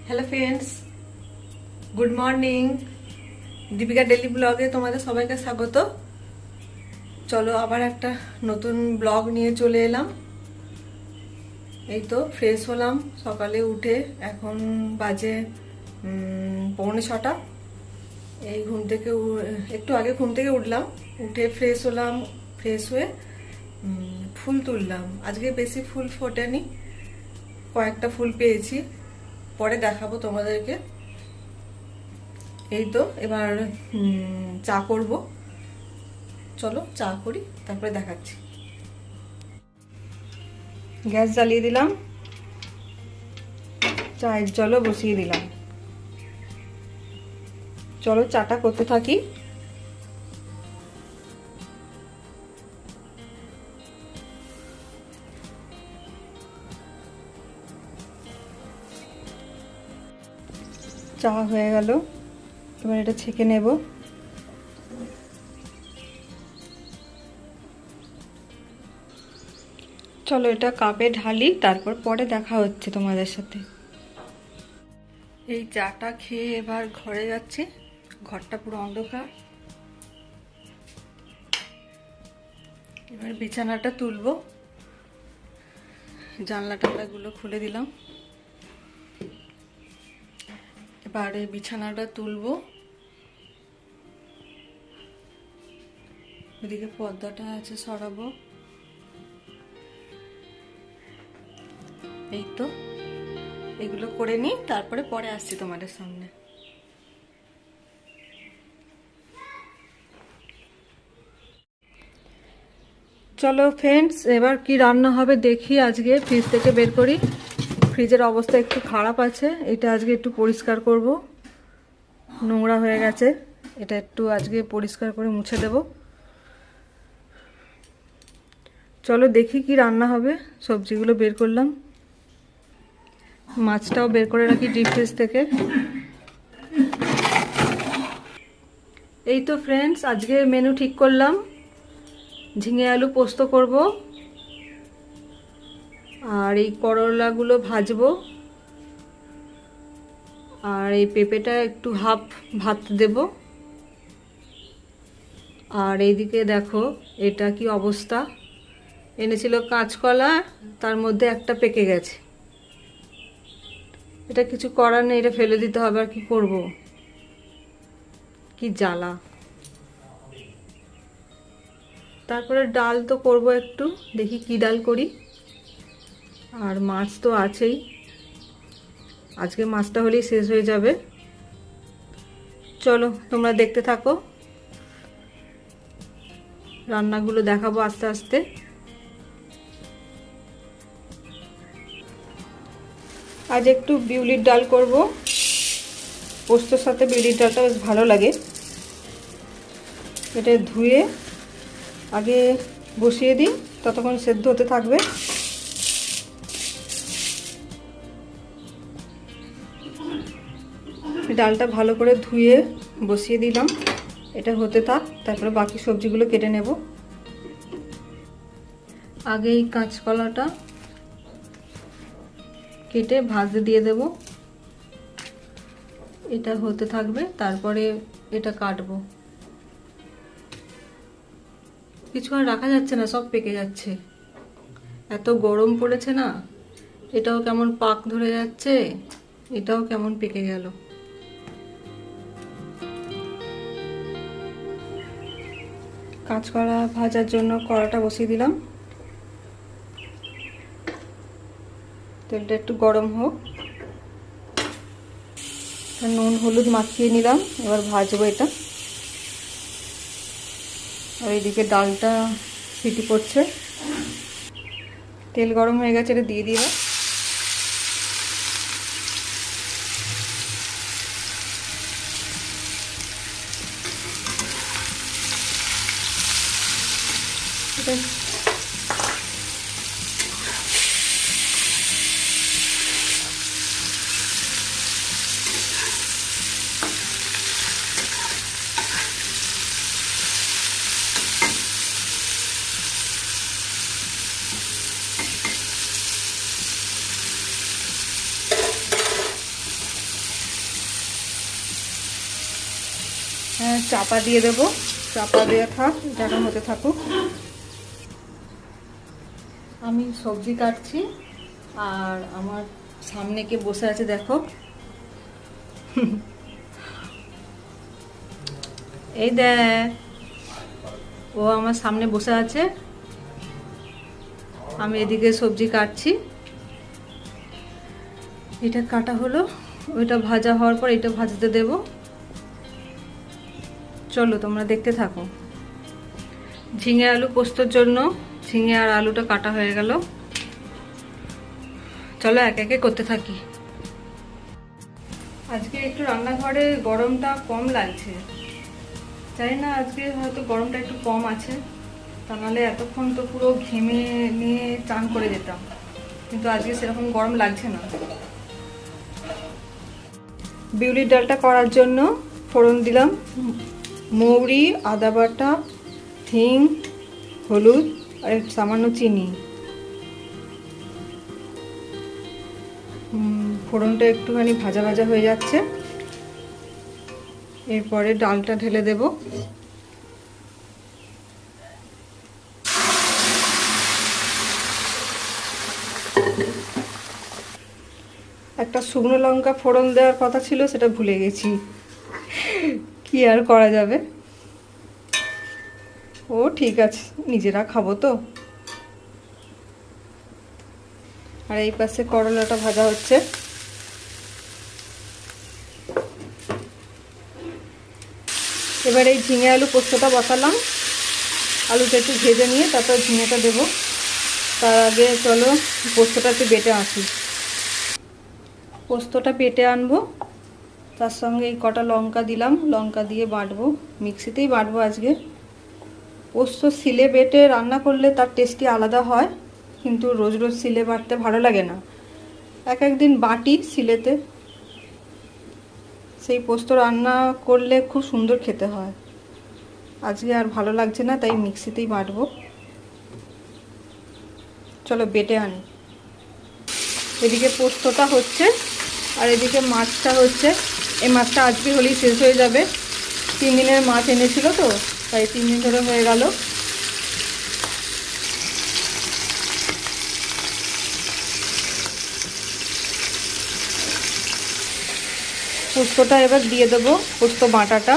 Hello friends, good morning. Deepika daily ব্লগে তোমাদের সবাইকে স্বাগত। চলো আবার একটা নতুন ব্লগ নিয়ে চলে এলাম। এই তো ফ্রেশ হলাম সকালে উঠে, এখন বাজে 6:45। এই ঘুম থেকে একটু আগে ঘুম থেকে উঠলাম, উঠে ফ্রেশ হলাম। ফ্রেশ হয়ে ফুল তুললাম। আজকে বেশি ফুল ফোটেনি, কয়েকটা ফুল পেয়েছি, পরে দেখাবো তোমাদেরকে। এই তো এবার চা করব। চলো চা করি, তারপরে দেখাচ্ছি। গ্যাস জ্বালিয়ে দিলাম, চায়ের জলও বসিয়ে দিলাম। চলো চাটা করতে থাকি। চা হয়ে গেল, এবার এটা ছেঁকে নেব। চলো এটা কাপে ঢালি, তারপর পরে দেখা হচ্ছে তোমাদের সাথে। এই চাটা খেয়ে এবার ঘরে যাচ্ছি। ঘরটা পুরো অন্ধকার। এবার বিছানাটা তুলবো, জানলা টানলাগুলো খুলে দিলাম। এবারে বিছানাটা তুলবো, ওদিকে পর্দাটা আছে সরাবো। এই তো এগুলো করে নিই, তারপরে পরে আসছি তোমাদের সামনে। চলো ফ্রেন্ডস, এবার কি রান্না হবে দেখি। আজকে ফ্রিজ থেকে বের করি। ফ্রিজের অবস্থা একটু খারাপ আছে, এটা আজকে একটু পরিষ্কার করব। নোংরা হয়ে গেছে, এটা একটু আজকে পরিষ্কার করে মুছে দেব। চলো দেখি কি রান্না হবে। সবজিগুলো বের করলাম, মাছটাও বের করে রাখি ডিপ ফ্রিজ থেকে। এই তো ফ্রেন্ডস, আজকে মেনু ঠিক করলাম। ঝিঙে আলু পোস্ত করব, আর এই করলাগুলো ভাজবো, আর এই পেঁপেটা একটু হাফ ভাত দেব। আর এইদিকে দেখো এটা কি অবস্থা, এনেছিল কাঁচকলা, তার মধ্যে একটা পেকে গেছে। এটা কিছু করার নেই, এটা ফেলে দিতে হবে, আর কি করব, কি জ্বালা। তারপরে ডাল তো করব একটু, দেখি কি ডাল করি। আর মাছ তো আছেই, আজকে মাছটা হলেই শেষ হয়ে যাবে। চলো তোমরা দেখতে থাকো, রান্নাগুলো দেখাবো আস্তে আস্তে। আজ একটু বিউলির ডাল করব, পোস্তর সাথে বিউলির ডালটা বেশ ভালো লাগে। এটা ধুয়ে আগে বসিয়ে দিই, ততক্ষণ সেদ্ধ হতে থাকবে। ডালটা ভালো করে ধুয়ে বসিয়ে দিলাম, এটা হতে থাক, তারপরে বাকি সবজিগুলো কেটে নেব। আগে এই কাঁচকলাটা কেটে ভাজতে দিয়ে দেব, এটা হতে থাকবে, তারপরে এটা কাটবো। কিছু আর রাখা যাচ্ছে না, সব পেকে যাচ্ছে, এত গরম পড়েছে না। এটাও কেমন পাক ধরে যাচ্ছে, এটাও কেমন পেকে গেল। কাঁচকলা ভাজার জন্য কড়াটা বসিয়ে দিলাম, তেলটা একটু গরম হোক। নুন হলুদ মাখিয়ে নিলাম, এবার ভাজবো এটা। আর এইদিকে ডালটা সিটি পড়ছে, তেল গরম হয়ে গেছে, এটা দিয়ে দিলাম। এটা চাপা দিয়ে দেবো, চাপা দিয়ে থাক, এটা এখন হতে থাকুক। আমি সবজি কাটছি আর আমার সামনে কে বসে আছে দেখো, এই দেখ, ও আমার সামনে বসে আছে, আমি এদিকে সবজি কাটছি। এটা কাটা হলো, ওইটা ভাজা হওয়ার পর এটা ভাজতে দেব। চলো তোমরা দেখতে থাকো। ঝিঙে আলু পোস্তর জন্য ঝিঙে আর আলুটা কাটা হয়ে গেল, চলো এক একে করতে থাকি। আজকে একটু রান্নাঘরে গরমটা কম লাগছে, জানি না আজকে হয়তো গরমটা একটু কম আছে, তা নাহলে এতক্ষণ তো পুরো ঘেমে নিয়ে চান করে যেতাম, কিন্তু আজকে সেরকম গরম লাগছে না। বিউলির ডালটা করার জন্য ফোড়ন দিলাম মৌরি, আদা বাটা, হিং, হলুদ আর সামান্য চিনি। ফোড়নটা একটুখানি ভাজা ভাজা হয়ে যাচ্ছে, এরপরে ডালটা ঢেলে দেব। একটা শুকনো লঙ্কা ফোড়ন দেওয়ার কথা ছিল, সেটা ভুলে গেছি, কি আর করা যাবে। ও ঠিক আছে, নিজেরা খাবো তো। আর এই পাশে করলাটা ভাজা হচ্ছে। এবার এই ঝিঙে আলু পোস্তটা বসালাম, আলুটা একটু ভেজে নিয়ে তারপর ঝিঙেটা দেবো। তার আগে চলো পোস্তটা একটু বেটে আসি। পোস্তটা বেটে আনবো, তার সঙ্গে এই কটা লঙ্কা দিলাম, লঙ্কা দিয়ে বাটবো, মিক্সিতেই বাটবো আজকে। পোস্ত শিলে বেটে রান্না করলে তার টেস্টই আলাদা হয়, কিন্তু রোজ রোজ শিলে বাটতে ভালো লাগে না। এক একদিন বাটি শিলেতে, সেই পোস্ত রান্না করলে খুব সুন্দর খেতে হয়। আজকে আর ভালো লাগছে না, তাই মিক্সিতেই বাটবো। চলো বেটে আনি। এদিকে পোস্তটা হচ্ছে আর এদিকে মাছটা হচ্ছে। এই মাছটা আজকে হলেই শেষ হয়ে যাবে, 3 দিনের মাছ এনেছিল তো, তাই 3 দিন ধরে হয়ে গেল। পোস্তটা এবার দিয়ে দেবো, পোস্ত বাটাটা।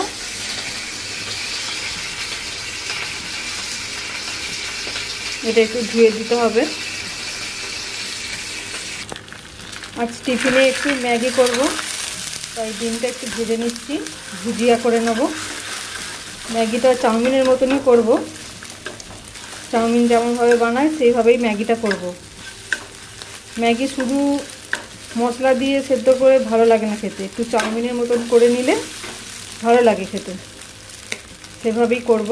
এটা একটু ধুয়ে দিতে হবে। আজ টিফিনে একটু ম্যাগি করব, তাই ডিমটা একটু ভেজে নিচ্ছি, ভুজিয়া করে নেব। ম্যাগিটা চাউমিনের মতনই করব, চাউমিন যেমনভাবে বানায় সেইভাবেই ম্যাগিটা করব। ম্যাগি শুধু মশলা দিয়ে সেদ্ধ করে ভালো লাগে না খেতে, একটু চাউমিনের মতন করে নিলে ভালো লাগে খেতে, সেভাবেই করব।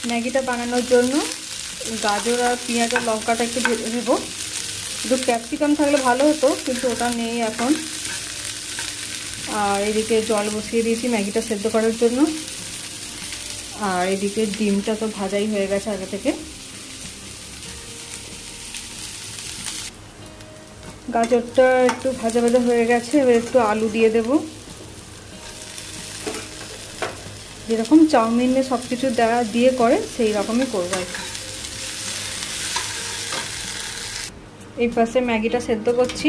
ম্যাগিটা বানানোর জন্য গাজর আর পেঁয়াজ আর লঙ্কাটা একটু ভেজে নেব। একটু ক্যাপসিকাম থাকলে ভালো হতো, কিন্তু ওটা নেই এখন। আর এদিকে জল বসিয়ে দিয়েছি ম্যাগিটা সেদ্ধ করার জন্য। আর এদিকে ডিমটা তো ভাজাই হয়ে গেছে আগে থেকে। গাজরটা একটু ভাজা ভাজা হয়ে গেছে, এবার একটু আলু দিয়ে দেব। যেরকম চাউমিনে সব কিছু দেওয়া দিয়ে করে সেই রকমই করবো আর কি। এই পাশে ম্যাগিটা সেদ্ধ করছি।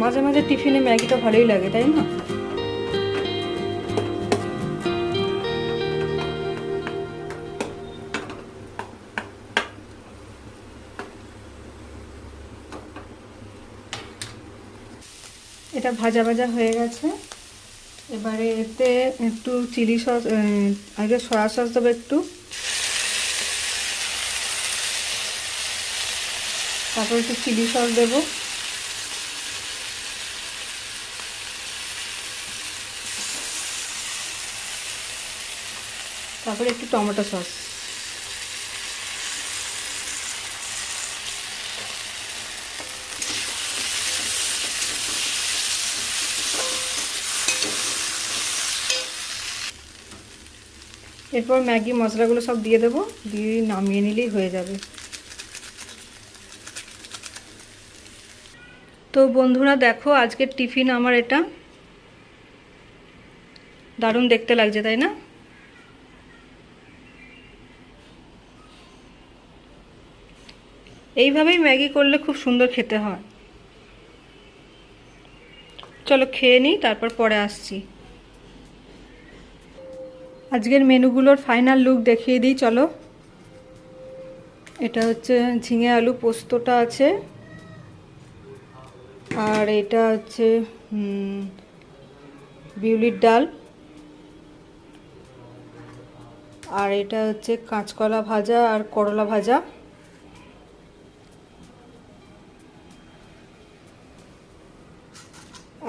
মাঝে মাঝে টিফিনে ম্যাগিটা ভালোই লাগে, তাই না? এটা ভাজা ভাজা হয়ে গেছে। এবারে এতে একটু চিলি সস, আগে সয়া সস দেবো একটু, তারপর একটু চিলি সস দেবো, তারপরে একটু টমেটো সস। এরপর ম্যাগি মশলাগুলো সব দিয়ে দেবো, দিয়ে নামিয়ে নিলেই হয়ে যাবে। তো বন্ধুরা দেখো আজকের টিফিন আমার এটা, দারুণ দেখতে লাগছে তাই না? এইভাবেই ম্যাগি করলে খুব সুন্দর খেতে হয়। চলো খেয়ে নিই, তারপর পরে আসছি। আজকের মেনুগুলোর ফাইনাল লুক দেখিয়ে দিই চলো। এটা হচ্ছে ঝিঙে আলু পোস্তটা আছে, আর এটা হচ্ছে বিউলির ডাল, আর এটা হচ্ছে কাঁচকলা ভাজা আর করলা ভাজা,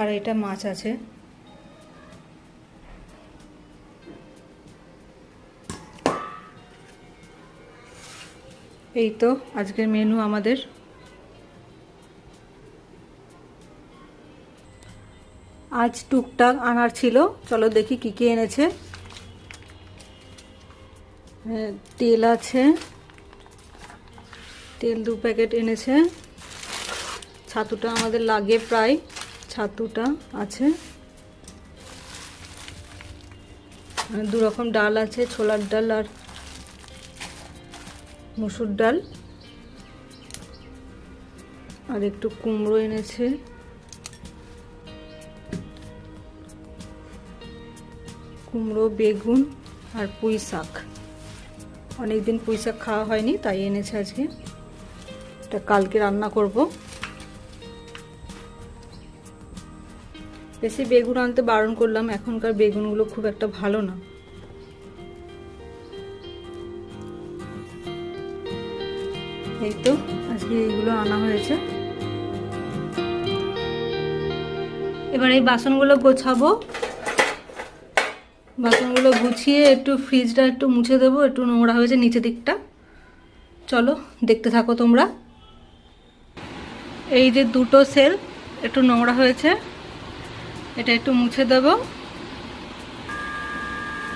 আর এটা মাছ আছে। এই তো আজকের মেনু আমাদের। আজ টুকটাক আনার ছিল, চলো দেখি কি কি এনেছে। তেল আছে, তেল 2 প্যাকেট এনেছে। ছাতুটা আমাদের লাগে প্রায়, ছাতুটা আছে। 2 রকম ডাল আছে, ছোলার ডাল আর মসুর ডাল, আর একটু কুমড়ো এনেছে। কুমড়ো, বেগুন আর পুঁই শাক। অনেকদিন পুঁই শাক খাওয়া হয়নি তাই এনেছে আজকে, এটা কালকে রান্না করব। বেশি বেগুন আনতে বারণ করলাম, এখনকার বেগুনগুলো খুব একটা ভালো না। এই তো আজকে এইগুলো আনা হয়েছে। এবার এই বাসনগুলো গোছাবো, বাসনগুলো গুছিয়ে একটু ফ্রিজটা একটু মুছে দেবো, একটু নোংরা হয়েছে নিচের দিকটা। চলো দেখতে থাকো তোমরা। এই যে 2টো সেল একটু নোংরা হয়েছে, এটা একটু মুছে দেব।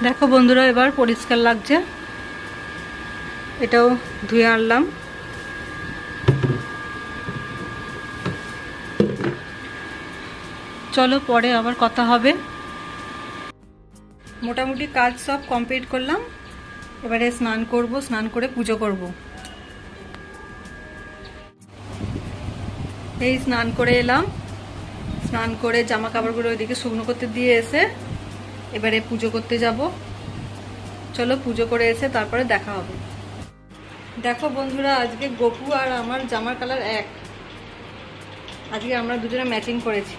দেখো বন্ধুরা এবার পরিষ্কার লাগছে, এটাও ধুয়ে আনলাম। চলো পরে আবার কথা হবে। মোটামুটি কাজ সব কমপ্লিট করলাম, এবারে স্নান করব, স্নান করে পুজো করব। এই স্নান করে এলাম, স্নান করে জামা কাপড়গুলো ওইদিকে শুকনো করতে দিয়ে এসে এবারে পুজো করতে যাব। চলো পুজো করে এসে তারপরে দেখা হবে। দেখো বন্ধুরা আজকে গপু আর আমার জামার কালার এক, আজকে আমরা দুজনে ম্যাচিং করেছি।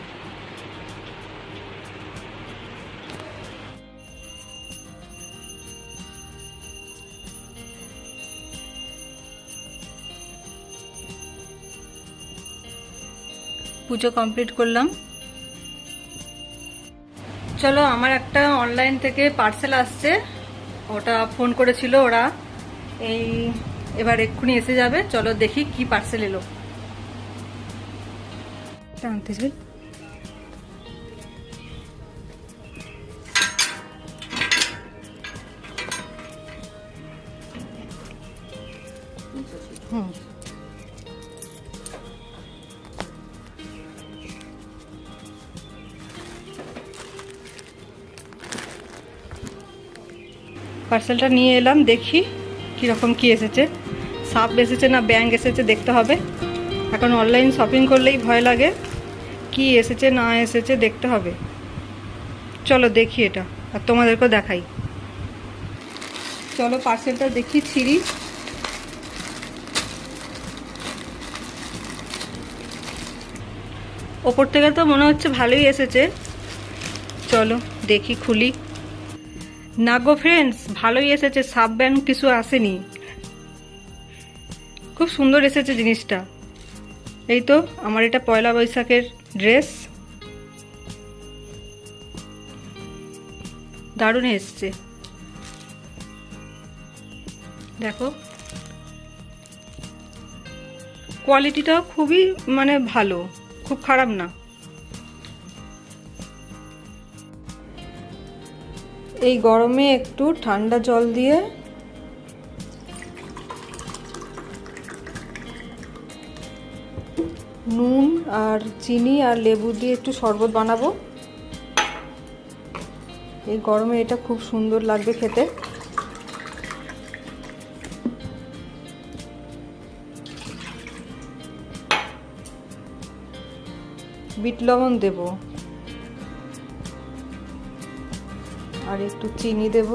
পুজো কমপ্লিট করলাম। চলো আমার একটা অনলাইন থেকে পার্সেল আসছে, ওটা ফোন করেছিল ওরা, এই এবার এক্ষুনি এসে যাবে। চলো দেখি কি পার্সেল এলো। আনতে চাই পার্সেলটা নিয়ে এলাম, দেখি কীরকম কি এসেছে। সাপ এসেছে না ব্যাঙ এসেছে দেখতে হবে। এখন অনলাইন শপিং করলেই ভয় লাগে, কি এসেছে না এসেছে দেখতে হবে। চলো দেখি এটা আর তোমাদেরকেও দেখাই। চলো পার্সেলটা দেখি, ছিঁড়ি। ওপর থেকে তো মনে হচ্ছে ভালোই এসেছে, চলো দেখি খুলি। না গো ফ্রেন্ডস, ভালোই এসেছে, সাব ব্যান্ড কিছু আসেনি, খুব সুন্দর এসেছে জিনিসটা। এই তো আমার এটা পয়লা বৈশাখের ড্রেস, দারুণ এসছে। দেখো কোয়ালিটিটাও খুবই মানে ভালো, খুব খারাপ না। এই গরমে একটু ঠান্ডা জল দিয়ে নুন আর চিনি আর লেবু দিয়ে একটু শরবত বানাবো। এই গরমে এটা খুব সুন্দর লাগবে খেতে। বিট লবণ দেব আর একটু চিনি দেব,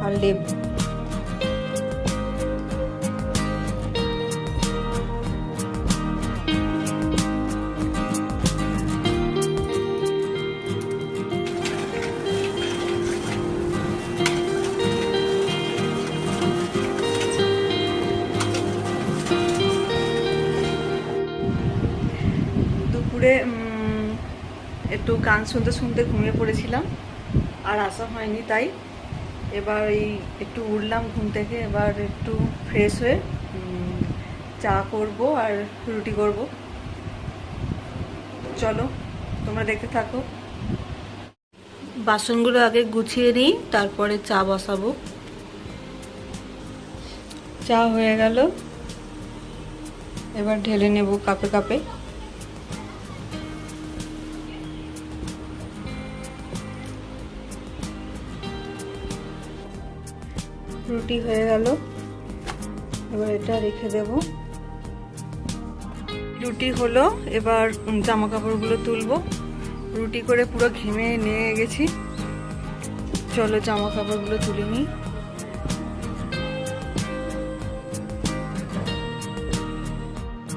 আর লেবু। দুপুরে একটু গান শুনতে শুনতে ঘুমিয়ে পড়েছিলাম, আর আসা হয়নি, তাই এবার এই একটু উঠলাম ঘুম থেকে। এবার একটু ফ্রেশ হয়ে চা করব আর রুটি করব। চলো তোমরা দেখতে থাকো। বাসনগুলো আগে গুছিয়ে নিই, তারপরে চা বসাবো। চা হয়ে গেল, এবার ঢেলে নেব কাপে কাপে। রুটি হয়ে গেল, এবার এটা রেখে দেব। রুটি হলো, এবার জামা কাপড়গুলো তুলবো। রুটি করে পুরো ঘেমে নিয়ে গেছি, চলো জামা কাপড়গুলো তুলে নিই।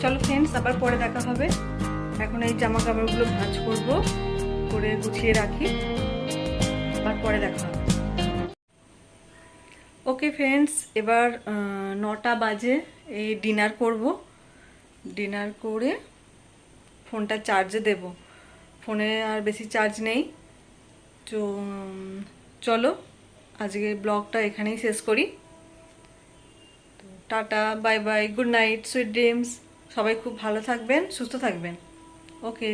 চলো ফ্রেন্ডস, আবার পরে দেখা হবে। এখন এই জামা কাপড়গুলো ভাঁজ করবো, করে গুছিয়ে রাখি, আবার পরে দেখা হবে। ওকে ফ্রেন্ডস, এবার 9টা বাজে, এই ডিনার করব। ডিনার করে ফোনটা চার্জে দেব। ফোনে আর বেশি চার্জ নেই, তো চলো আজকে ব্লগটা এখানেই শেষ করি। Tata, bye bye, good night, sweet dreams. সবাই খুব ভালো থাকবেন, সুস্থ থাকবেন। ওকে।